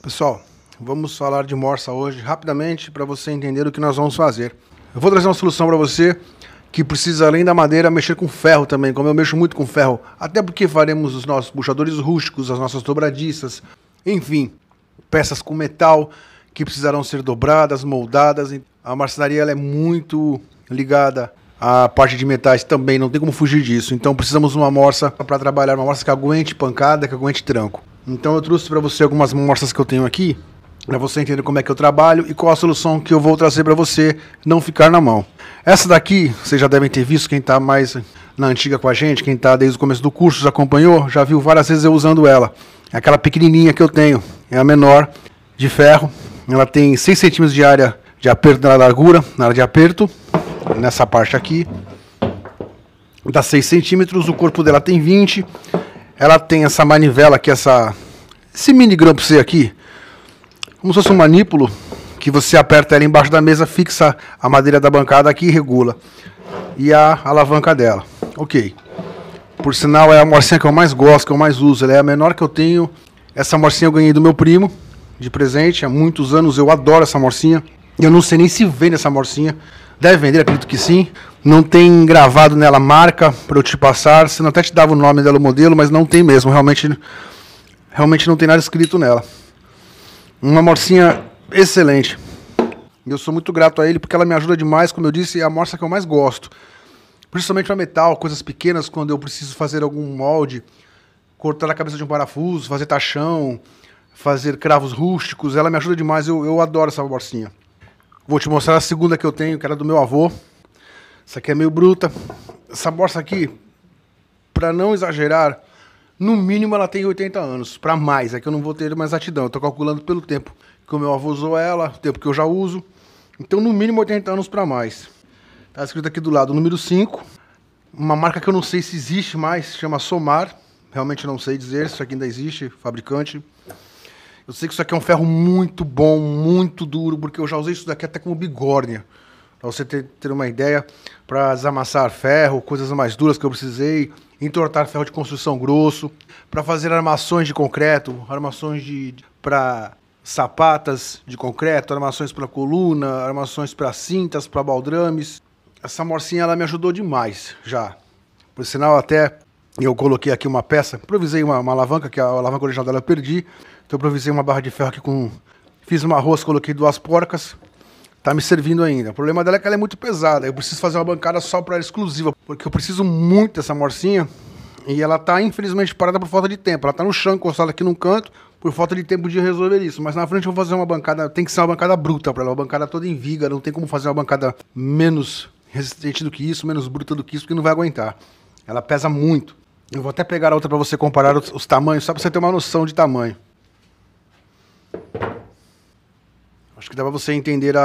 Pessoal, vamos falar de morsa hoje rapidamente para você entender o que nós vamos fazer. Eu vou trazer uma solução para você que precisa, além da madeira, mexer com ferro também, como eu mexo muito com ferro, até porque faremos os nossos puxadores rústicos, as nossas dobradiças, enfim, peças com metal que precisarão ser dobradas, moldadas. A marcenaria ela é muito ligada à parte de metais também, não tem como fugir disso. Então precisamos de uma morsa para trabalhar, uma morsa que aguente pancada, que aguente tranco. Então eu trouxe para você algumas morsas que eu tenho aqui, para você entender como é que eu trabalho e qual a solução que eu vou trazer para você não ficar na mão. Essa daqui, vocês já devem ter visto, quem está mais na antiga com a gente, quem está desde o começo do curso, já acompanhou, já viu várias vezes eu usando ela. É aquela pequenininha que eu tenho, é a menor, de ferro. Ela tem 6 centímetros de área de aperto na largura, na área de aperto, nessa parte aqui. Dá 6 centímetros, o corpo dela tem 20. Ela tem essa manivela aqui, esse mini grampo C aqui, como se fosse um manípulo, que você aperta ela embaixo da mesa, fixa a madeira da bancada aqui e regula. E a alavanca dela. Ok. Por sinal, é a morsinha que eu mais gosto, que eu mais uso. Ela é a menor que eu tenho. Essa morsinha eu ganhei do meu primo, de presente, há muitos anos. Eu adoro essa morsinha. Eu não sei nem se vende essa morsinha. Deve vender, acredito que sim. Não tem gravado nela marca para eu te passar. Senão até te dava o nome dela, o modelo, mas não tem mesmo. Realmente não tem nada escrito nela. Uma morsinha excelente. Eu sou muito grato a ele porque ela me ajuda demais. Como eu disse, é a morsa que eu mais gosto. Principalmente para metal, coisas pequenas, quando eu preciso fazer algum molde, cortar a cabeça de um parafuso, fazer tachão, fazer cravos rústicos. Ela me ajuda demais. Eu adoro essa morsinha. Vou te mostrar a segunda que eu tenho, que era do meu avô. Essa aqui é meio bruta. Essa morsa aqui, para não exagerar, no mínimo ela tem 80 anos. Para mais, é que eu não vou ter mais exatidão. Eu estou calculando pelo tempo que o meu avô usou ela, o tempo que eu já uso. Então, no mínimo 80 anos para mais. Está escrito aqui do lado, número 5. Uma marca que eu não sei se existe mais, se chama Somar. Realmente não sei dizer se isso aqui ainda existe, fabricante. Eu sei que isso aqui é um ferro muito bom, muito duro, porque eu já usei isso daqui até como bigórnia. Para você ter uma ideia, para desamassar ferro, coisas mais duras que eu precisei, entortar ferro de construção grosso, para fazer armações de concreto, armações para sapatas de concreto, armações para coluna, armações para cintas, para baldrames. Essa morsinha ela me ajudou demais já. Por sinal, até eu coloquei aqui uma peça, improvisei uma alavanca, que a alavanca original dela eu perdi. Então eu improvisei uma barra de ferro aqui com... Fiz uma rosca, coloquei 2 porcas. Tá me servindo ainda. O problema dela é que ela é muito pesada. Eu preciso fazer uma bancada só para ela exclusiva, porque eu preciso muito dessa morsinha. E ela tá infelizmente parada por falta de tempo. Ela tá no chão, encostada aqui num canto, por falta de tempo de resolver isso. Mas na frente eu vou fazer uma bancada, tem que ser uma bancada bruta para ela, uma bancada toda em viga. Não tem como fazer uma bancada menos resistente do que isso, menos bruta do que isso, porque não vai aguentar. Ela pesa muito. Eu vou até pegar a outra para você comparar os tamanhos, só para você ter uma noção de tamanho. Acho que dá para você entender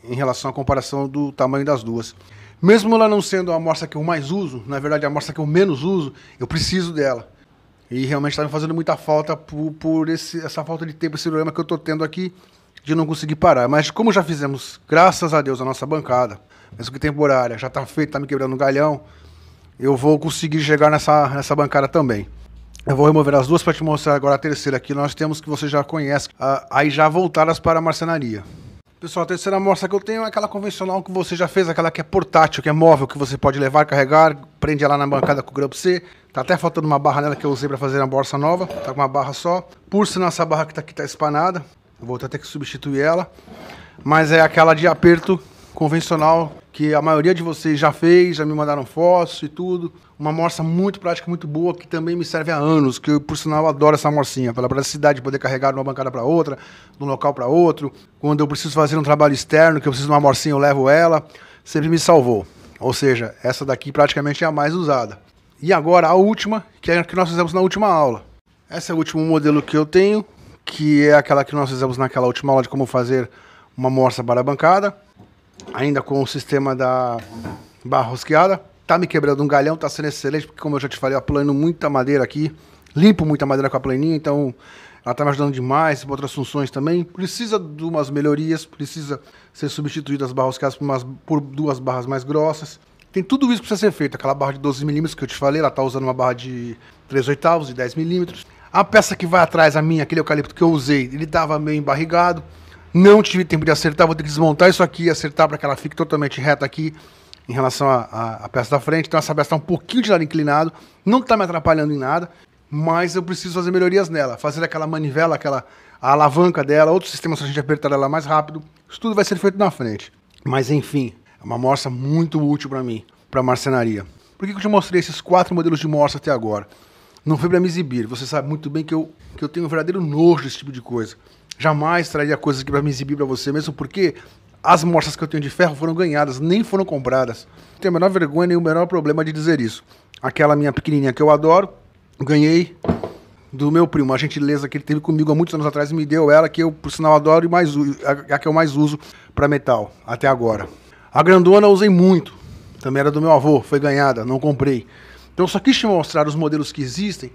em relação à comparação do tamanho das duas. Mesmo ela não sendo a morsa que eu mais uso, na verdade a morsa que eu menos uso, eu preciso dela. E realmente está me fazendo muita falta por essa falta de tempo, esse problema que eu estou tendo aqui de não conseguir parar. Mas como já fizemos, graças a Deus, a nossa bancada, mesmo que temporária, já está feito, está me quebrando um galhão, eu vou conseguir chegar nessa bancada também. Eu vou remover as duas para te mostrar agora a terceira aqui. Nós temos que você já conhece, aí já voltadas para a marcenaria. Pessoal, a terceira morsa que eu tenho é aquela convencional que você já fez, aquela que é portátil, que é móvel, que você pode levar, carregar, prende ela na bancada com o grampo C. Tá até faltando uma barra nela que eu usei para fazer a morsa nova, tá com uma barra só. Por sinal, essa barra que tá aqui tá espanada, eu vou até ter que substituir ela. Mas é aquela de aperto convencional, que a maioria de vocês já fez, já me mandaram fotos e tudo. Uma morsa muito prática, muito boa, que também me serve há anos, que eu, por sinal, adoro essa morsinha, pela praticidade de poder carregar de uma bancada para outra, de um local para outro. Quando eu preciso fazer um trabalho externo, que eu preciso de uma morsinha, eu levo ela, sempre me salvou. Ou seja, essa daqui praticamente é a mais usada. E agora a última, que é a que nós fizemos na última aula. Esse é o último modelo que eu tenho, que é aquela que nós fizemos naquela última aula de como fazer uma morsa para a bancada. Ainda com o sistema da barra rosqueada. Tá me quebrando um galhão, tá sendo excelente, porque como eu já te falei, eu aplano muita madeira aqui. Limpo muita madeira com a planinha, então ela tá me ajudando demais, para outras funções também. Precisa de umas melhorias, precisa ser substituída as barras rosqueadas por 2 barras mais grossas. Tem tudo isso que precisa ser feito. Aquela barra de 12 mm que eu te falei, ela tá usando uma barra de 3/8 de 10 mm. A peça que vai atrás, a minha, aquele eucalipto que eu usei, ele estava meio embarrigado. Não tive tempo de acertar, vou ter que desmontar isso aqui e acertar para que ela fique totalmente reta aqui em relação à peça da frente. Então essa peça está um pouquinho de lado inclinado, não está me atrapalhando em nada, mas eu preciso fazer melhorias nela, fazer aquela manivela, a alavanca dela, outro sistema para a gente apertar ela mais rápido. Isso tudo vai ser feito na frente. Mas enfim, é uma morsa muito útil para mim, para marcenaria. Por que eu te mostrei esses 4 modelos de morsa até agora? Não foi para me exibir, você sabe muito bem que eu tenho um verdadeiro nojo desse tipo de coisa. Jamais traria coisas aqui para me exibir para você, mesmo porque as morsas que eu tenho de ferro foram ganhadas, nem foram compradas. Não tenho a menor vergonha nem o menor problema de dizer isso. Aquela minha pequenininha que eu adoro, ganhei do meu primo, uma gentileza que ele teve comigo há muitos anos atrás e me deu ela, que eu, por sinal, adoro e a que eu mais uso para metal, até agora. A grandona eu usei muito, também era do meu avô, foi ganhada, não comprei. Então eu só quis te mostrar os modelos que existem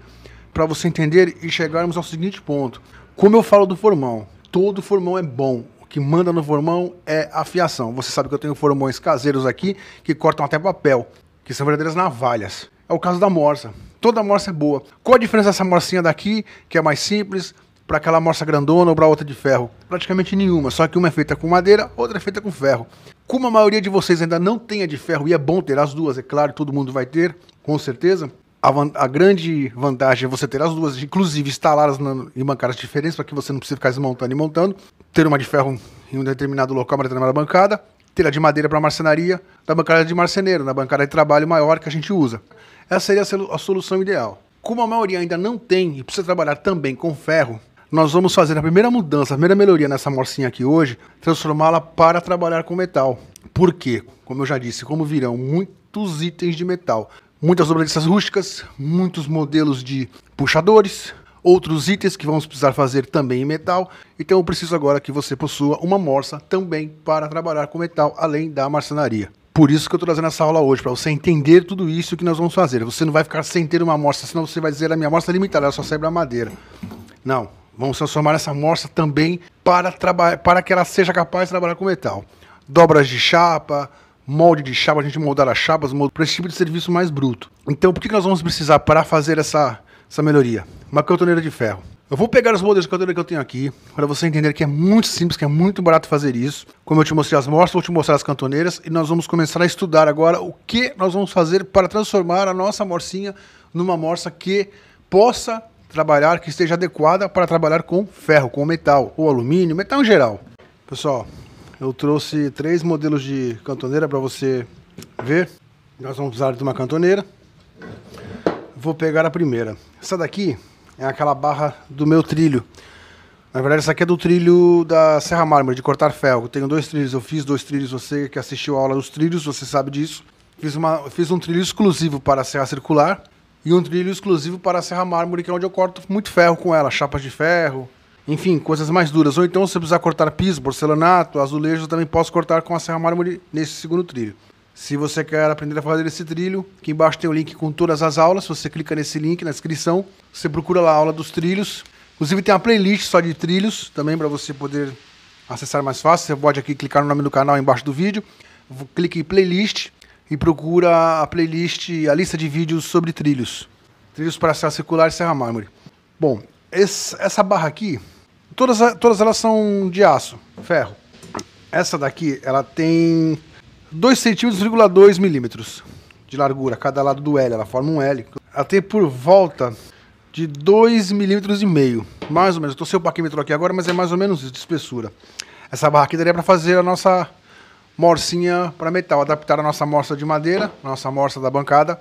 para você entender e chegarmos ao seguinte ponto. Como eu falo do formão, todo formão é bom. O que manda no formão é a fiação. Você sabe que eu tenho formões caseiros aqui que cortam até papel, que são verdadeiras navalhas. É o caso da morsa. Toda morsa é boa. Qual a diferença dessa morsinha daqui, que é mais simples, para aquela morsa grandona ou para outra de ferro? Praticamente nenhuma, só que uma é feita com madeira, outra é feita com ferro. Como a maioria de vocês ainda não tem a de ferro, e é bom ter as duas, é claro, todo mundo vai ter, com certeza. A grande vantagem é você ter as duas, inclusive instaladas em bancadas diferentes, para que você não precise ficar desmontando e montando. Ter uma de ferro em um determinado local, uma determinada bancada. Ter a de madeira para marcenaria, da bancada de marceneiro, na bancada de trabalho maior que a gente usa. Essa seria a solução ideal. Como a maioria ainda não tem e precisa trabalhar também com ferro, nós vamos fazer a primeira mudança, a primeira melhoria nessa morcinha aqui hoje, transformá-la para trabalhar com metal. Por quê? Como eu já disse, como virão muitos itens de metal. Muitas dobradiças rústicas, muitos modelos de puxadores, outros itens que vamos precisar fazer também em metal. Então eu preciso agora que você possua uma morsa também para trabalhar com metal, além da marcenaria. Por isso que eu estou trazendo essa aula hoje, para você entender tudo isso que nós vamos fazer. Você não vai ficar sem ter uma morsa, senão você vai dizer a minha morsa é limitada, ela só serve para madeira. Não, vamos transformar essa morsa também para que ela seja capaz de trabalhar com metal. Dobras de chapa, molde de chapa, a gente moldar as chapas, para esse tipo de serviço mais bruto. Então, por que nós vamos precisar para fazer essa melhoria? Uma cantoneira de ferro. Eu vou pegar os modelos de cantoneira que eu tenho aqui, para você entender que é muito simples, que é muito barato fazer isso. Como eu te mostrei as morsas, vou te mostrar as cantoneiras, e nós vamos começar a estudar agora o que nós vamos fazer para transformar a nossa morsinha numa morsa que possa trabalhar, que esteja adequada para trabalhar com ferro, com metal, ou alumínio, metal em geral. Pessoal, eu trouxe 3 modelos de cantoneira para você ver. Nós vamos precisar de uma cantoneira. Vou pegar a primeira. Essa daqui é aquela barra do meu trilho. Na verdade, essa aqui é do trilho da Serra Mármore, de cortar ferro. Eu tenho 2 trilhos, eu fiz 2 trilhos. Você que assistiu a aula dos trilhos, você sabe disso. Fiz um trilho exclusivo para a Serra Circular e um trilho exclusivo para a Serra Mármore, que é onde eu corto muito ferro com ela, chapas de ferro. Enfim, coisas mais duras. Ou então, se você precisar cortar piso, porcelanato, azulejo, eu também posso cortar com a Serra Mármore nesse segundo trilho. Se você quer aprender a fazer esse trilho, aqui embaixo tem o link com todas as aulas. Você clica nesse link na descrição, você procura lá a aula dos trilhos. Inclusive tem uma playlist só de trilhos, também para você poder acessar mais fácil. Você pode aqui clicar no nome do canal embaixo do vídeo. Clique em playlist e procura a playlist, a lista de vídeos sobre trilhos. Trilhos para Serra Circular e Serra Mármore. Bom, essa barra aqui, todas elas são de aço, ferro. Essa daqui, ela tem 2,2 milímetros de largura, cada lado do L, ela forma um L. Ela tem por volta de 2,5 milímetros, mais ou menos. Estou sem o paquímetro aqui agora, mas é mais ou menos isso de espessura. Essa barra aqui daria para fazer a nossa morsinha para metal, adaptar a nossa morsa de madeira, nossa morsa da bancada,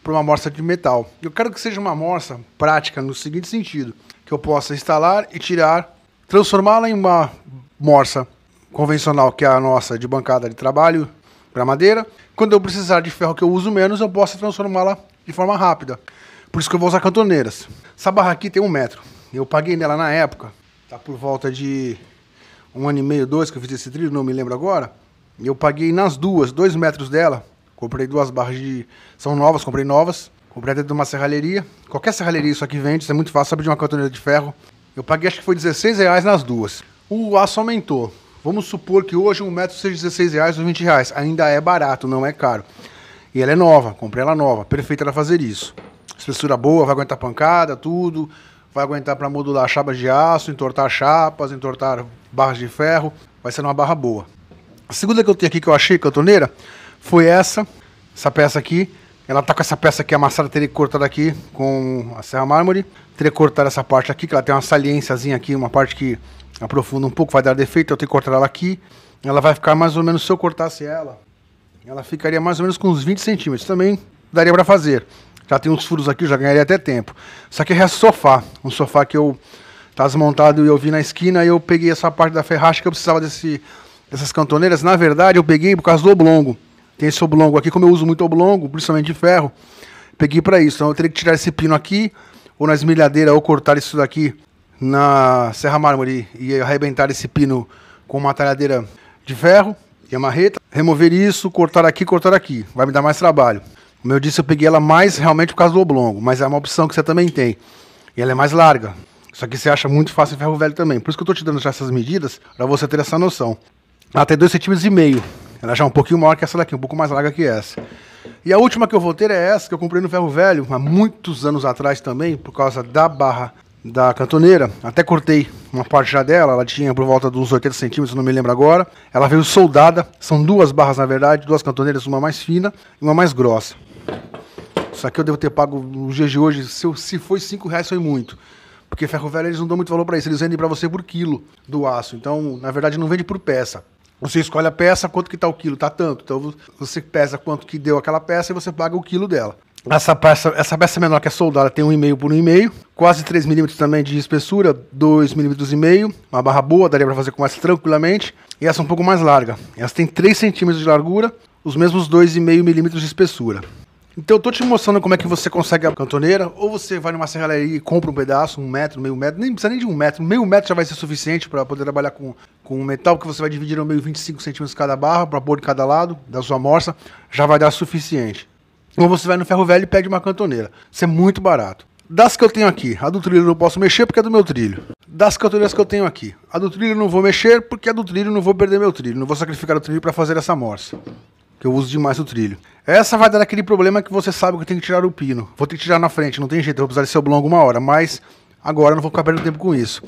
para uma morsa de metal. Eu quero que seja uma morsa prática no seguinte sentido, que eu possa instalar e tirar, transformá-la em uma morsa convencional, que é a nossa de bancada de trabalho para madeira. Quando eu precisar de ferro que eu uso menos, eu posso transformá-la de forma rápida. Por isso que eu vou usar cantoneiras. Essa barra aqui tem 1 metro. Eu paguei nela na época, tá por volta de 1 ano e meio, 2 que eu fiz esse trilho, não me lembro agora. Eu paguei nas duas, 2 metros dela. Comprei 2 barras são novas, comprei novas. Comprei dentro de uma serralheria. Qualquer serralheria isso aqui vende, isso é muito fácil, só pedir uma cantoneira de ferro. Eu paguei, acho que foi R$16 nas duas. O aço aumentou. Vamos supor que hoje 1 metro seja R$16 ou R$20. Ainda é barato, não é caro. E ela é nova, comprei ela nova, perfeita para fazer isso. Espessura boa, vai aguentar pancada, tudo. vai aguentar para modular chapas de aço, entortar chapas, entortar barras de ferro, vai ser uma barra boa. A segunda que eu tenho aqui que eu achei, cantoneira, foi essa peça aqui. Ela tá com essa peça aqui amassada, teria que cortar aqui com a serra mármore. Teria que cortar essa parte aqui, que ela tem uma saliênciazinha aqui, uma parte que aprofunda um pouco, vai dar defeito, eu tenho que cortar ela aqui. Ela vai ficar mais ou menos, se eu cortasse ela ficaria mais ou menos com uns 20 centímetros. Também daria para fazer. Já tem uns furos aqui, já ganharia até tempo. Só que resta sofá. Um sofá que eu tá desmontado e eu vi na esquina, e eu peguei essa parte da ferracha que eu precisava dessas cantoneiras. Na verdade, eu peguei por causa do oblongo. Tem esse oblongo aqui, como eu uso muito oblongo, principalmente de ferro, peguei para isso. Então eu teria que tirar esse pino aqui, ou na esmilhadeira, ou cortar isso daqui na serra mármore e arrebentar esse pino com uma talhadeira de ferro e a marreta. Remover isso, cortar aqui. Vai me dar mais trabalho. Como eu disse, eu peguei ela mais realmente por causa do oblongo, mas é uma opção que você também tem. E ela é mais larga. Isso aqui você acha muito fácil em ferro velho também. Por isso que eu estou te dando já essas medidas, para você ter essa noção. Ela tem 2,5 cm. Ela já é um pouquinho maior que essa daqui, um pouco mais larga que essa. E a última que eu vou ter é essa, que eu comprei no ferro velho, há muitos anos atrás também, por causa da barra da cantoneira. Até cortei uma parte já dela, ela tinha por volta de uns 80 centímetros, não me lembro agora. Ela veio soldada, são duas barras na verdade, duas cantoneiras, uma mais fina e uma mais grossa. Isso aqui eu devo ter pago nos dias de hoje, se foi R$5 foi muito. Porque ferro velho eles não dão muito valor para isso, eles vendem para você por quilo do aço. Então, na verdade, não vende por peça. Você escolhe a peça, quanto que tá o quilo, tá tanto. Então você pesa quanto que deu aquela peça e você paga o quilo dela. Essa peça menor que é soldada tem 1,5 por 1,5, quase 3 milímetros também de espessura, 2,5 milímetros, uma barra boa, daria para fazer com essa tranquilamente. E essa é um pouco mais larga. Essa tem 3 centímetros de largura, os mesmos 2,5 milímetros de espessura. Então eu tô te mostrando como é que você consegue a cantoneira, ou você vai numa serralheria e compra um pedaço, 1 metro, meio metro, nem precisa nem de 1 metro, meio metro já vai ser suficiente para poder trabalhar com metal, que você vai dividir no meio 25 centímetros cada barra, para pôr de cada lado da sua morsa, já vai dar suficiente. Ou você vai no ferro velho e pede uma cantoneira, isso é muito barato. Das que eu tenho aqui, a do trilho eu não posso mexer porque é do meu trilho. Das cantoneiras que eu tenho aqui, a do trilho eu não vou mexer porque a do trilho eu não vou perder meu trilho, não vou sacrificar o trilho para fazer essa morsa. Que eu uso demais o trilho. Essa vai dar aquele problema que você sabe que eu tenho que tirar o pino. Vou ter que tirar na frente, não tem jeito, eu vou precisar desse oblongo uma hora, mas agora eu não vou ficar perdendo tempo com isso.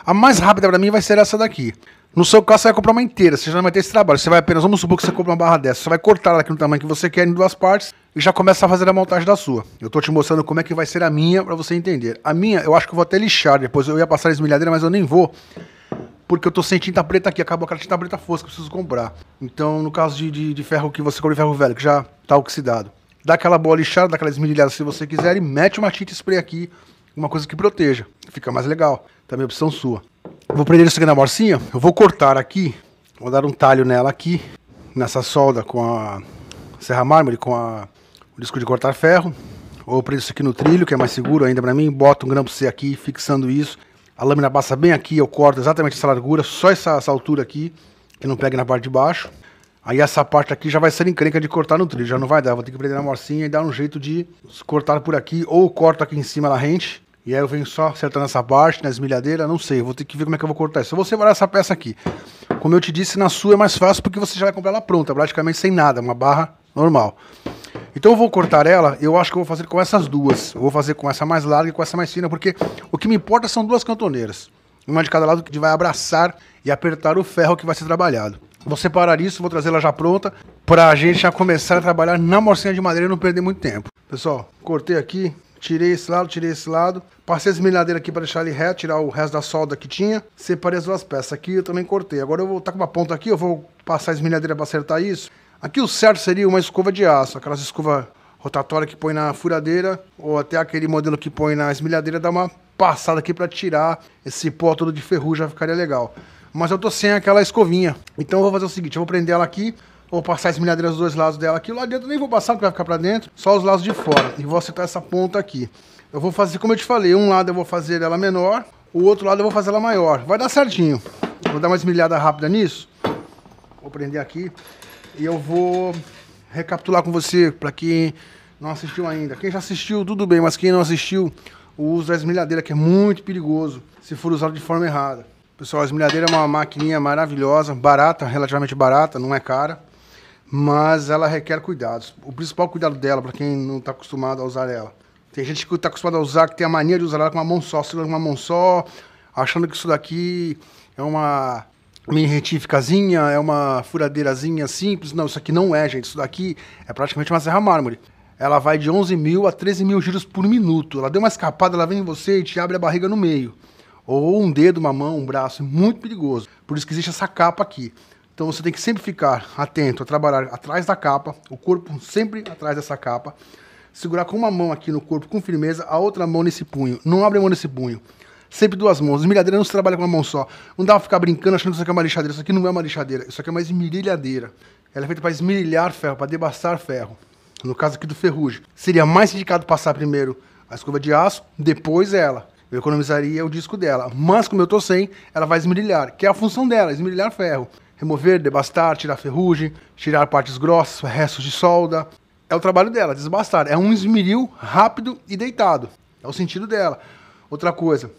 A mais rápida pra mim vai ser essa daqui. No seu caso, você vai comprar uma inteira, você já não vai ter esse trabalho. Você vai apenas, vamos supor que você compra uma barra dessa, você vai cortar ela aqui no tamanho que você quer em 2 partes e já começa a fazer a montagem da sua. Eu tô te mostrando como é que vai ser a minha pra você entender. A minha, eu acho que eu vou até lixar, depois eu ia passar a esmilhadeira, mas eu nem vou. Porque eu tô sem tinta preta aqui, acabou aquela tinta preta fosca que eu preciso comprar. Então, no caso de ferro que você compra de ferro velho, que já tá oxidado, dá aquela boa lixada, dá aquela esmerilhada se você quiser e mete uma tinta spray aqui, uma coisa que proteja. Fica mais legal. Também é opção sua. Vou prender isso aqui na morcinha, eu vou cortar aqui, vou dar um talho nela aqui, nessa solda com a serra mármore, com o disco de cortar ferro. Ou prendo isso aqui no trilho, que é mais seguro ainda pra mim, boto um grampo C aqui, fixando isso. A lâmina passa bem aqui, eu corto exatamente essa largura, só essa altura aqui, que não pega na parte de baixo. Aí essa parte aqui já vai ser encrenca de cortar no trilho, já não vai dar, vou ter que prender na morcinha e dar um jeito de cortar por aqui, ou corto aqui em cima na rente, e aí eu venho só acertando essa parte, na esmilhadeira, não sei, vou ter que ver como é que eu vou cortar isso. Eu vou separar essa peça aqui. Como eu te disse, na sua é mais fácil porque você já vai comprar ela pronta, praticamente sem nada, uma barra normal. Então eu vou cortar ela, eu acho que eu vou fazer com essas duas. Eu vou fazer com essa mais larga e com essa mais fina, porque o que me importa são 2 cantoneiras. Uma de cada lado que vai abraçar e apertar o ferro que vai ser trabalhado. Vou separar isso, vou trazer ela já pronta, pra gente já começar a trabalhar na morcinha de madeira e não perder muito tempo. Pessoal, cortei aqui, tirei esse lado, passei a esmilhadeira aqui para deixar ele reto, tirar o resto da solda que tinha. Separei as 2 peças aqui, eu também cortei. Agora eu vou estar com uma ponta aqui, eu vou passar a esmilhadeira para acertar isso. Aqui o certo seria uma escova de aço, aquelas escovas rotatórias que põe na furadeira, ou até aquele modelo que põe na esmilhadeira, dá uma passada aqui para tirar esse pó todo de ferrugem, já ficaria legal. Mas eu tô sem aquela escovinha, então eu vou fazer o seguinte, eu vou prender ela aqui, vou passar a esmilhadeira dos 2 lados dela aqui, lá dentro eu nem vou passar porque vai ficar para dentro, só os lados de fora, e vou acertar essa ponta aqui. Eu vou fazer, como eu te falei, um lado eu vou fazer ela menor, o outro lado eu vou fazer ela maior, vai dar certinho. Vou dar uma esmilhada rápida nisso, vou prender aqui. E eu vou recapitular com você, para quem não assistiu ainda. Quem já assistiu, tudo bem, mas quem não assistiu, o uso da esmilhadeira, que é muito perigoso, se for usado de forma errada. Pessoal, a esmilhadeira é uma maquininha maravilhosa, barata, relativamente barata, não é cara, mas ela requer cuidados. O principal cuidado dela, para quem não está acostumado a usar ela, Tem gente que tá acostumada a usar, que tem a mania de usar ela com uma mão só, segurando com uma mão só, achando que isso daqui é uma mini retíficazinha, é uma furadeirazinha simples. Não, isso aqui não é, gente. Isso daqui é praticamente uma serra mármore. Ela vai de 11 mil a 13 mil giros por minuto. Ela deu uma escapada, ela vem em você e te abre a barriga no meio. Ou um dedo, uma mão, um braço. É muito perigoso. Por isso que existe essa capa aqui. Então você tem que sempre ficar atento a trabalhar atrás da capa, o corpo sempre atrás dessa capa. Segurar com uma mão aqui no corpo com firmeza, a outra mão nesse punho. Não abre a mão nesse punho. Sempre duas mãos. Esmerilhadeira não se trabalha com uma mão só. Não dá pra ficar brincando achando que isso aqui é uma lixadeira. Isso aqui não é uma lixadeira. Isso aqui é uma esmerilhadeira. Ela é feita para esmerilhar ferro, para debaçar ferro. No caso aqui do ferrugem. Seria mais indicado passar primeiro a escova de aço, depois ela. Eu economizaria o disco dela. Mas como eu tô sem, ela vai esmerilhar, que é a função dela, esmerilhar ferro. Remover, debastar, tirar ferrugem, tirar partes grossas, restos de solda. É o trabalho dela, desbastar. É um esmeril rápido e deitado. É o sentido dela. Outra coisa,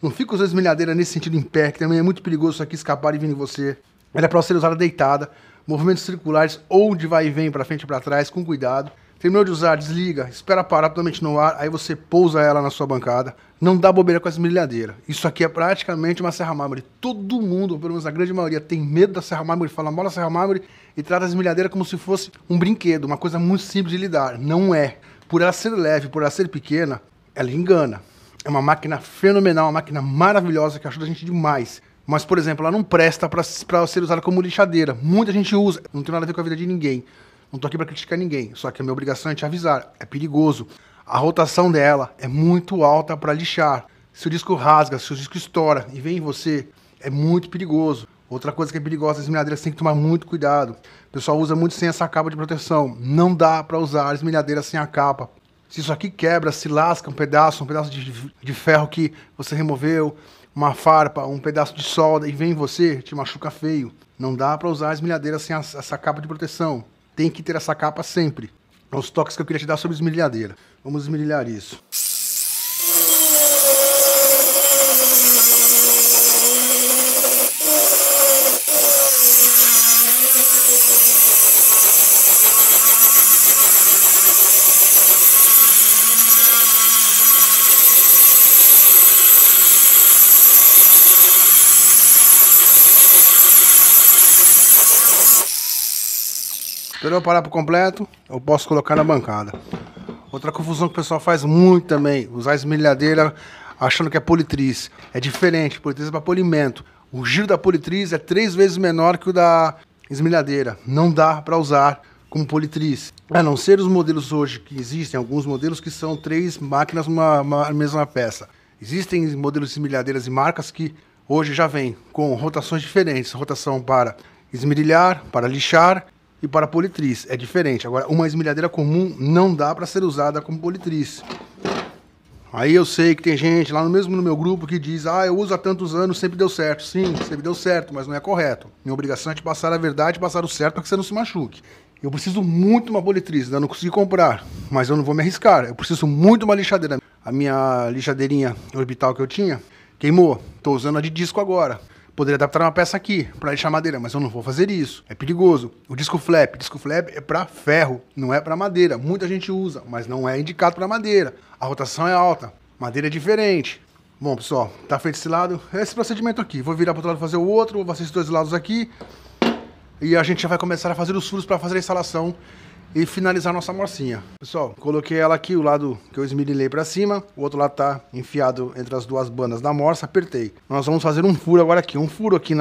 não fica usando esmerilhadeira nesse sentido em pé, que também é muito perigoso isso aqui escapar e vir em você. Ela é para ser usada deitada, movimentos circulares ou de vai e vem para frente e para trás, com cuidado. Terminou de usar, desliga, espera parar totalmente no ar, aí você pousa ela na sua bancada. Não dá bobeira com a esmerilhadeira. Isso aqui é praticamente uma serra mármore. Todo mundo, ou pelo menos a grande maioria, tem medo da serra mármore, fala mal da serra mármore e trata a esmerilhadeira como se fosse um brinquedo, uma coisa muito simples de lidar. Não é. Por ela ser leve, por ela ser pequena, ela engana. É uma máquina fenomenal, uma máquina maravilhosa que ajuda a gente demais. Mas, por exemplo, ela não presta para ser usada como lixadeira. Muita gente usa, não tem nada a ver com a vida de ninguém. Não tô aqui para criticar ninguém, só que a minha obrigação é te avisar. É perigoso. A rotação dela é muito alta para lixar. Se o disco rasga, se o disco estoura e vem em você, é muito perigoso. Outra coisa que é perigosa, as esmerilhadeiras tem que tomar muito cuidado. O pessoal usa muito sem essa capa de proteção. Não dá para usar a esmerilhadeira sem a capa. Se isso aqui quebra, se lasca um pedaço de ferro que você removeu, uma farpa, um pedaço de solda e vem em você, te machuca feio. Não dá para usar a esmerilhadeira sem essa capa de proteção. Tem que ter essa capa sempre. É os toques que eu queria te dar sobre esmerilhadeira. Vamos esmerilhar isso. Esperou eu parar por completo, eu posso colocar na bancada. Outra confusão que o pessoal faz muito também, usar esmerilhadeira achando que é politriz. É diferente, politriz é para polimento. O giro da politriz é 3 vezes menor que o da esmerilhadeira. Não dá para usar como politriz. A não ser os modelos hoje que existem, alguns modelos que são 3 máquinas numa mesma peça. Existem modelos de esmerilhadeiras e marcas que hoje já vêm com rotações diferentes. Rotação para esmerilhar, para lixar e para politriz. É diferente. Agora, uma esmerilhadeira comum não dá para ser usada como politriz. Aí eu sei que tem gente lá no meu grupo que diz: ah, eu uso há tantos anos, sempre deu certo. Sim, sempre deu certo, mas não é correto. Minha obrigação é te passar a verdade e passar o certo para que você não se machuque. Eu preciso muito de uma politriz, ainda não consegui comprar, mas eu não vou me arriscar. Eu preciso muito de uma lixadeira. A minha lixadeirinha orbital que eu tinha queimou. Estou usando a de disco agora. Poderia adaptar uma peça aqui para lixar madeira, mas eu não vou fazer isso. É perigoso. O disco flap é para ferro, não é para madeira. Muita gente usa, mas não é indicado para madeira. A rotação é alta, madeira é diferente. Bom, pessoal, tá feito esse lado, é esse procedimento aqui. Vou virar para o outro lado fazer o outro, vou fazer esses 2 lados aqui. E a gente já vai começar a fazer os furos para fazer a instalação e finalizar a nossa morcinha. Pessoal, coloquei ela aqui, o lado que eu esmerilhei para cima, o outro lado tá enfiado entre as 2 bandas da morsa, apertei. Nós vamos fazer um furo agora aqui, um furo aqui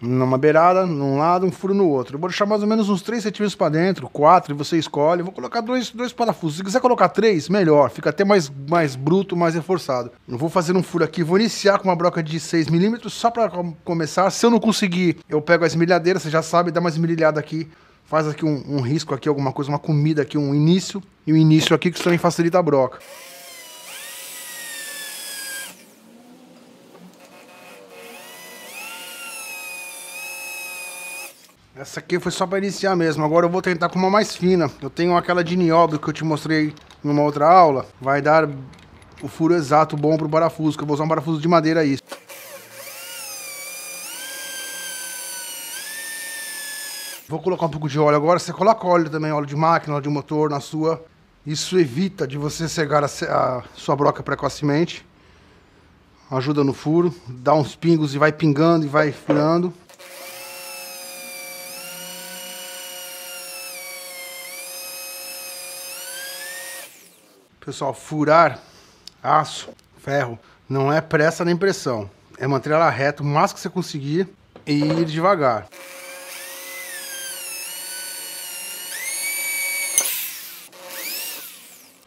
numa beirada, num lado, um furo no outro. Eu vou deixar mais ou menos uns 3 centímetros para dentro, 4, e você escolhe. Eu vou colocar dois parafusos. Se quiser colocar 3, melhor, fica até mais bruto, mais reforçado. Eu vou fazer um furo aqui, vou iniciar com uma broca de 6 milímetros, só para começar. Se eu não conseguir, eu pego a esmerilhadeira, você já sabe, dá uma esmerilhada aqui. Faz aqui um risco aqui, alguma coisa, uma comida aqui, um início. E um início aqui que isso também facilita a broca. Essa aqui foi só para iniciar mesmo. Agora eu vou tentar com uma mais fina. Eu tenho aquela de nióbio que eu te mostrei em uma outra aula. Vai dar o furo exato bom pro parafuso, que eu vou usar um parafuso de madeira aí. Vou colocar um pouco de óleo agora. Você coloca óleo também, óleo de máquina, óleo de motor na sua. Isso evita de você cegar a sua broca precocemente. Ajuda no furo, dá uns pingos e vai pingando e vai furando. Pessoal, furar aço, ferro, não é pressa nem pressão. É manter ela reta o máximo que você conseguir e ir devagar.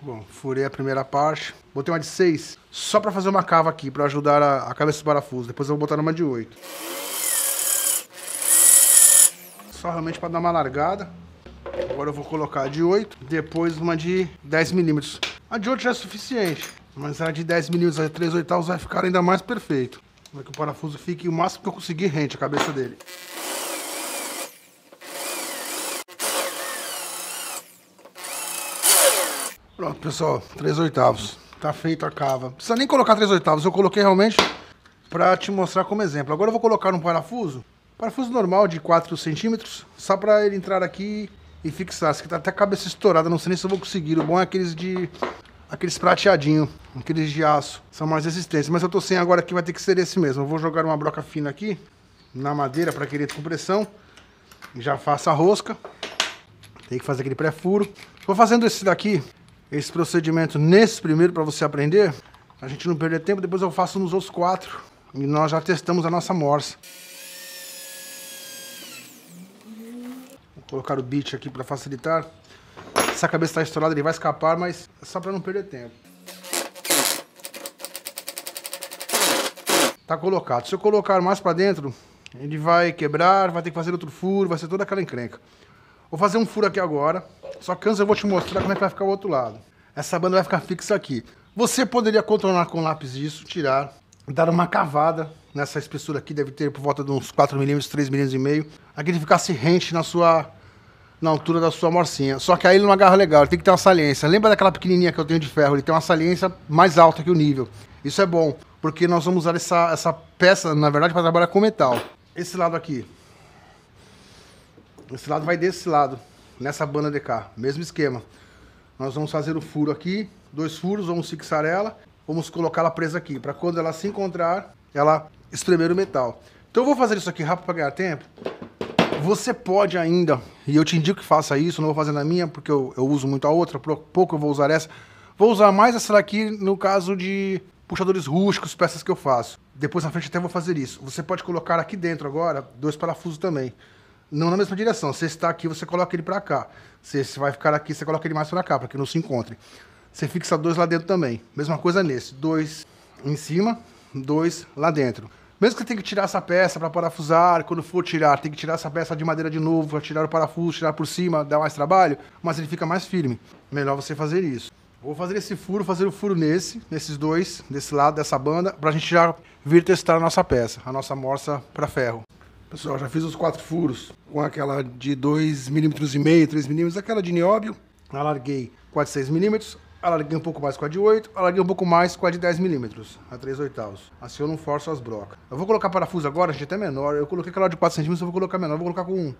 Bom, furei a primeira parte. Botei uma de 6, só para fazer uma cava aqui, para ajudar a cabeça do parafuso. Depois eu vou botar numa de 8. Só realmente para dar uma largada. Agora eu vou colocar a de 8, depois uma de 10 milímetros. A de 8 já é suficiente, mas a de 10 milímetros, a de 3/8 vai ficar ainda mais perfeito. Para que o parafuso fique o máximo que eu conseguir rente a cabeça dele. Pronto, pessoal, 3/8. Tá feita a cava. Não precisa nem colocar 3/8, eu coloquei realmente para te mostrar como exemplo. Agora eu vou colocar um parafuso normal de 4 centímetros, só para ele entrar aqui e fixar. Esse aqui tá até a cabeça estourada, não sei nem se eu vou conseguir. O bom é aqueles prateadinhos, aqueles de aço, são mais resistentes. Mas eu tô sem agora aqui, vai ter que ser esse mesmo. Eu vou jogar uma broca fina aqui, na madeira, para que ele entre com pressão. Já faço a rosca. Tem que fazer aquele pré-furo. Vou fazendo esse procedimento nesse primeiro para você aprender. A gente não perder tempo, depois eu faço nos outros 4. E nós já testamos a nossa morsa. Vou colocar o bit aqui para facilitar. Se a cabeça está estourada, ele vai escapar, mas é só para não perder tempo. Tá colocado. Se eu colocar mais para dentro, ele vai quebrar, vai ter que fazer outro furo, vai ser toda aquela encrenca. Vou fazer um furo aqui agora, só que antes eu vou te mostrar como é que vai ficar o outro lado. Essa banda vai ficar fixa aqui. Você poderia contornar com lápis isso, tirar, dar uma cavada nessa espessura aqui, deve ter por volta de uns 4 milímetros, 3,5 milímetros. Aqui ele ficasse rente na altura da sua morcinha. Só que aí ele não agarra legal, ele tem que ter uma saliência. Lembra daquela pequenininha que eu tenho de ferro? Ele tem uma saliência mais alta que o nível. Isso é bom, porque nós vamos usar essa peça, na verdade, para trabalhar com metal. Esse lado aqui. Esse lado vai desse lado, nessa banda de cá. Mesmo esquema. Nós vamos fazer o furo aqui, 2 furos, vamos fixar ela, vamos colocá-la presa aqui, para quando ela se encontrar, ela espremer o metal. Então eu vou fazer isso aqui rápido para ganhar tempo. Você pode ainda, e eu te indico que faça isso, não vou fazer na minha, porque eu uso muito a outra, por pouco eu vou usar essa. Vou usar mais essa daqui no caso de puxadores rústicos, peças que eu faço. Depois na frente até vou fazer isso. Você pode colocar aqui dentro agora 2 parafusos também. Não na mesma direção. Se está aqui, você coloca ele para cá. Se vai ficar aqui, você coloca ele mais para cá, para que não se encontre. Você fixa 2 lá dentro também. Mesma coisa nesse. 2 em cima, 2 lá dentro. Mesmo que você tenha que tirar essa peça para parafusar, quando for tirar, tem que tirar essa peça de madeira de novo, para tirar o parafuso, tirar por cima, dá mais trabalho, mas ele fica mais firme. Melhor você fazer isso. Vou fazer esse furo, fazer o furo nesses 2, desse lado, dessa banda, para a gente já vir testar a nossa peça, a nossa morsa para ferro. Pessoal, já fiz os 4 furos com aquela de 2,5 milímetros, 3 milímetros, aquela de nióbio. Alarguei com a de 6 milímetros, alarguei um pouco mais com a de 8, alarguei um pouco mais com a de 10 milímetros, a 3/8. Assim eu não forço as brocas. Eu vou colocar parafuso agora, gente, até menor. Eu coloquei aquela de 4 centímetros, eu vou colocar menor. Eu vou colocar com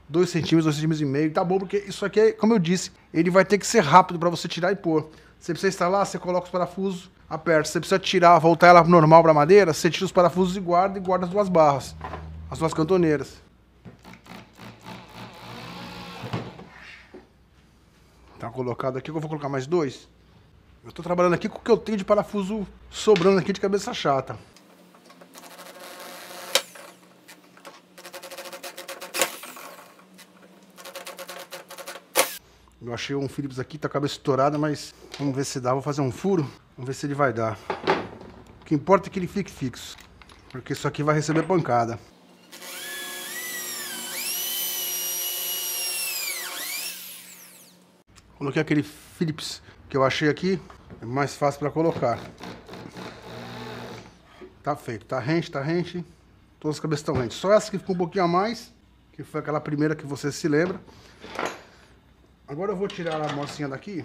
2 centímetros, 2,5 centímetros. Tá bom, porque isso aqui, como eu disse, ele vai ter que ser rápido para você tirar e pôr. Você precisa instalar, você coloca os parafusos, aperta. Você precisa tirar, voltar ela normal para madeira, você tira os parafusos e guarda as 2 barras. As 2 cantoneiras. Tá colocado aqui, eu vou colocar mais 2. Eu tô trabalhando aqui com o que eu tenho de parafuso sobrando aqui de cabeça chata. Eu achei um Phillips aqui, tá com a cabeça estourada, mas vamos ver se dá. Vou fazer um furo, vamos ver se ele vai dar. O que importa é que ele fique fixo, porque isso aqui vai receber pancada. Coloquei aquele Phillips que eu achei aqui, é mais fácil para colocar. Tá feito, tá rente, tá rente. Todas as cabeças estão rentes. Só essa que ficou um pouquinho a mais, que foi aquela primeira que você se lembra. Agora eu vou tirar a morcinha daqui.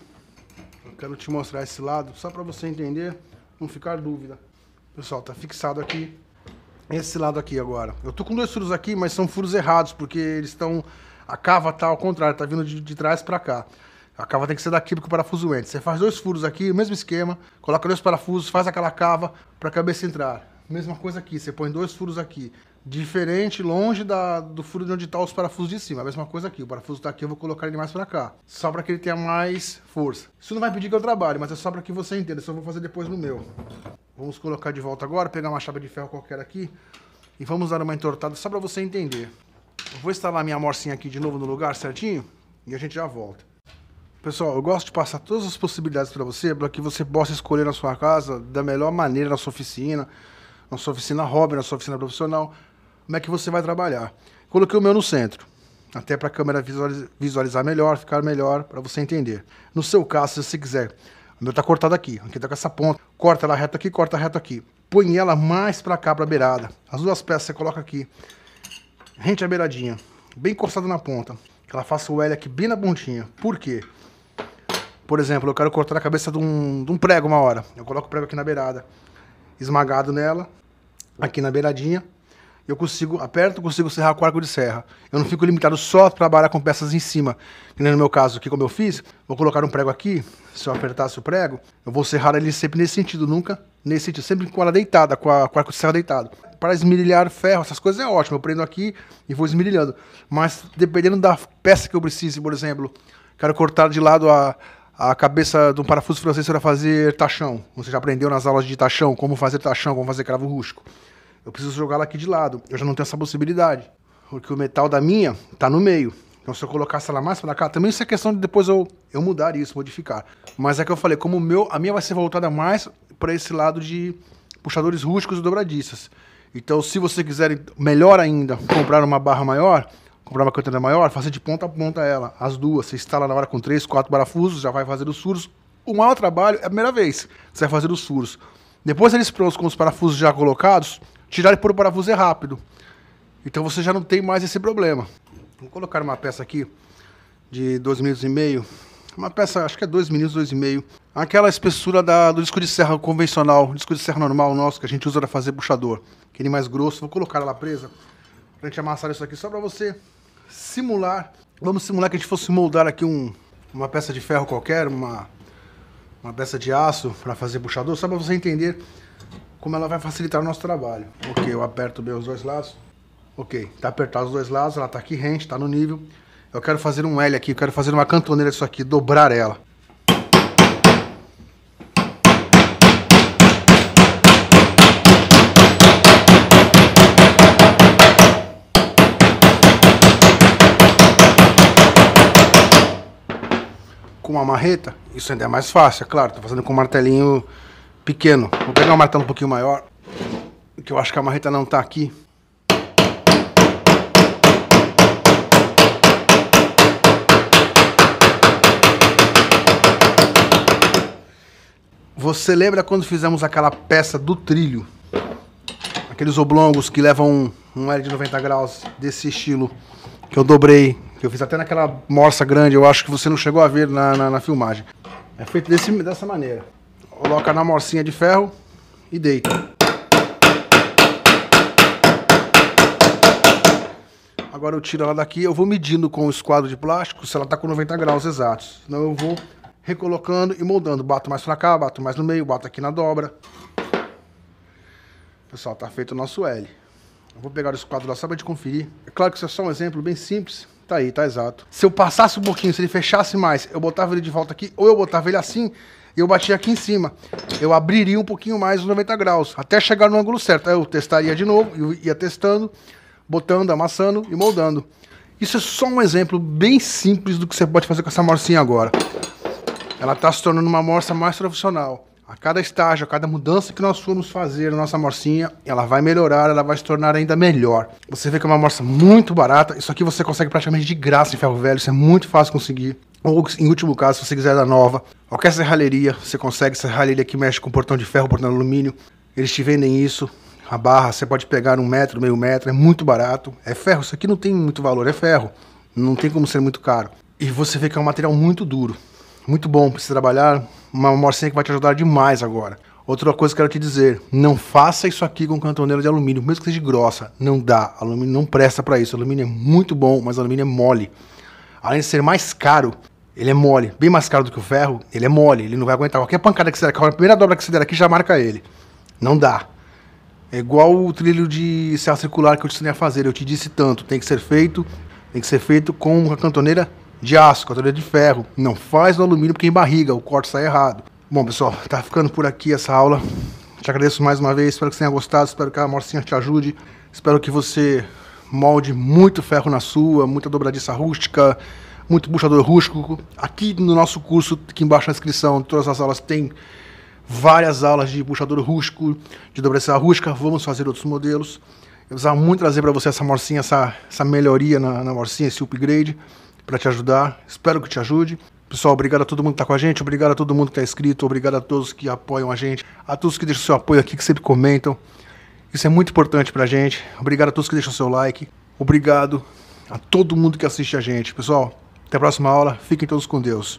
Eu quero te mostrar esse lado, só para você entender, não ficar dúvida. Pessoal, tá fixado aqui. Esse lado aqui agora. Eu tô com 2 furos aqui, mas são furos errados, porque eles estão... A cava tá ao contrário, tá vindo de trás para cá. A cava tem que ser daqui porque o parafuso entra. Você faz 2 furos aqui, o mesmo esquema, coloca 2 parafusos, faz aquela cava para a cabeça entrar. Mesma coisa aqui, você põe 2 furos aqui. Diferente, longe do furo de onde estão os parafusos de cima. A mesma coisa aqui, o parafuso está aqui, eu vou colocar ele mais para cá. Só para que ele tenha mais força. Isso não vai pedir que eu trabalhe, mas é só para que você entenda. Isso eu vou fazer depois no meu. Vamos colocar de volta agora, pegar uma chapa de ferro qualquer aqui. E vamos dar uma entortada só para você entender. Eu vou instalar minha morcinha aqui de novo no lugar certinho e a gente já volta. Pessoal, eu gosto de passar todas as possibilidades para você que você possa escolher na sua casa da melhor maneira, na sua oficina hobby, na sua oficina profissional, como é que você vai trabalhar. Coloquei o meu no centro, até para a câmera visualizar melhor, ficar melhor, para você entender. No seu caso, se você quiser, o meu está cortado aqui está com essa ponta, corta ela reto aqui, corta reto aqui. Põe ela mais para cá, para a beirada. As 2 peças você coloca aqui, rente a beiradinha, bem encostado na ponta, que ela faça o L aqui bem na pontinha. Por quê? Por exemplo, eu quero cortar a cabeça de um prego uma hora. Eu coloco o prego aqui na beirada, esmagado nela, aqui na beiradinha. Eu consigo serrar com arco de serra. Eu não fico limitado só a trabalhar com peças em cima. Que nem no meu caso aqui, como eu fiz, vou colocar um prego aqui. Se eu apertasse o prego, eu vou serrar ele sempre nesse sentido, nunca nesse sentido. Sempre com ela deitada, com o arco de serra deitado. Para esmerilhar ferro, essas coisas é ótimo. Eu prendo aqui e vou esmerilhando. Mas dependendo da peça que eu precise, por exemplo, quero cortar de lado a cabeça de um parafuso francês para fazer tachão. Você já aprendeu nas aulas de tachão, como fazer tachão, como fazer cravo rústico. Eu preciso jogá-la aqui de lado. Eu já não tenho essa possibilidade, porque o metal da minha está no meio. Então se eu colocasse ela mais para cá, também isso é questão de depois eu mudar isso, modificar. Mas é que eu falei, como a minha vai ser voltada mais para esse lado de puxadores rústicos e dobradiças. Então se você quiser, melhor ainda, comprar uma barra maior, comprar uma cantoneira maior, fazer de ponta a ponta ela, as 2. Você instala na hora com 3, 4 parafusos, já vai fazer os furos. O maior trabalho é a primeira vez que você vai fazer os furos. Depois eles prontos com os parafusos já colocados, tirar e pôr o parafuso é rápido. Então você já não tem mais esse problema. Vou colocar uma peça aqui de 2,5 minutos. Uma peça, acho que é 2 minutos, 2,5. Aquela espessura do disco de serra convencional, disco de serra normal nosso, que a gente usa para fazer puxador. Aquele mais grosso. Vou colocar ela presa pra gente amassar isso aqui só para você simular. Vamos simular que a gente fosse moldar aqui uma peça de ferro qualquer, uma peça de aço para fazer puxador, só para você entender como ela vai facilitar o nosso trabalho. Ok, eu aperto bem os 2 lados. Ok, tá apertado os 2 lados, ela tá aqui rente, tá no nível. Eu quero fazer um L aqui, eu quero fazer uma cantoneira disso aqui, dobrar ela. Com uma marreta, isso ainda é mais fácil, é claro, tô fazendo com um martelinho pequeno. Vou pegar um martelo um pouquinho maior, que eu acho que a marreta não tá aqui. Você lembra quando fizemos aquela peça do trilho? Aqueles oblongos que levam um L de 90 graus desse estilo, que eu dobrei, que eu fiz até naquela morsa grande, eu acho que você não chegou a ver na filmagem. É feito dessa maneira. Coloca na morcinha de ferro e deita. Agora eu tiro ela daqui, eu vou medindo com o esquadro de plástico se ela está com 90 graus exatos. Senão eu vou recolocando e moldando. Bato mais pra cá, bato mais no meio, bato aqui na dobra. Pessoal, tá feito o nosso L. Eu vou pegar o esquadro lá só pra gente conferir. É claro que isso é só um exemplo bem simples. Tá aí, tá exato. Se eu passasse um pouquinho, se ele fechasse mais, eu botava ele de volta aqui, ou eu botava ele assim e eu batia aqui em cima. Eu abriria um pouquinho mais os 90 graus, até chegar no ângulo certo. Aí eu testaria de novo, eu ia testando, botando, amassando e moldando. Isso é só um exemplo bem simples do que você pode fazer com essa morcinha agora. Ela está se tornando uma morsa mais profissional. A cada estágio, a cada mudança que nós formos fazer na nossa morcinha, ela vai melhorar, ela vai se tornar ainda melhor. Você vê que é uma morsa muito barata. Isso aqui você consegue praticamente de graça em ferro velho. Isso é muito fácil conseguir. Ou, em último caso, se você quiser da nova, qualquer serralheria, você consegue. Serralheria que mexe com portão de ferro, portão de alumínio. Eles te vendem isso. A barra, você pode pegar 1 metro, meio metro. É muito barato. É ferro. Isso aqui não tem muito valor. É ferro. Não tem como ser muito caro. E você vê que é um material muito duro. Muito bom para você trabalhar, uma morcinha que vai te ajudar demais agora. Outra coisa que eu quero te dizer, não faça isso aqui com cantoneira de alumínio, mesmo que seja grossa, não dá, alumínio não presta para isso, alumínio é muito bom, mas alumínio é mole. Além de ser mais caro, Ele é mole, bem mais caro do que o ferro, ele é mole, ele não vai aguentar qualquer pancada que você der, a primeira dobra que você der aqui já marca ele. Não dá. É igual o trilho de serra circular que eu te ensinei a fazer, eu te disse tanto, tem que ser feito com uma cantoneira de aço, cantoneira de ferro. Não faz no alumínio porque embarriga, o corte sai errado. Bom, pessoal, tá ficando por aqui essa aula. Te agradeço mais uma vez, espero que você tenha gostado, espero que a morcinha te ajude, espero que você molde muito ferro na sua, muita dobradiça rústica, muito puxador rústico. Aqui no nosso curso, aqui embaixo na descrição, todas as aulas tem várias aulas de puxador rústico, de dobradiça rústica, vamos fazer outros modelos. Eu precisava muito trazer para você essa morcinha, essa melhoria na morcinha, esse upgrade, para te ajudar, espero que te ajude. Pessoal, obrigado a todo mundo que está com a gente, obrigado a todo mundo que está inscrito, obrigado a todos que apoiam a gente, a todos que deixam seu apoio aqui, que sempre comentam. Isso é muito importante pra gente. Obrigado a todos que deixam seu like. Obrigado a todo mundo que assiste a gente. Pessoal, até a próxima aula. Fiquem todos com Deus.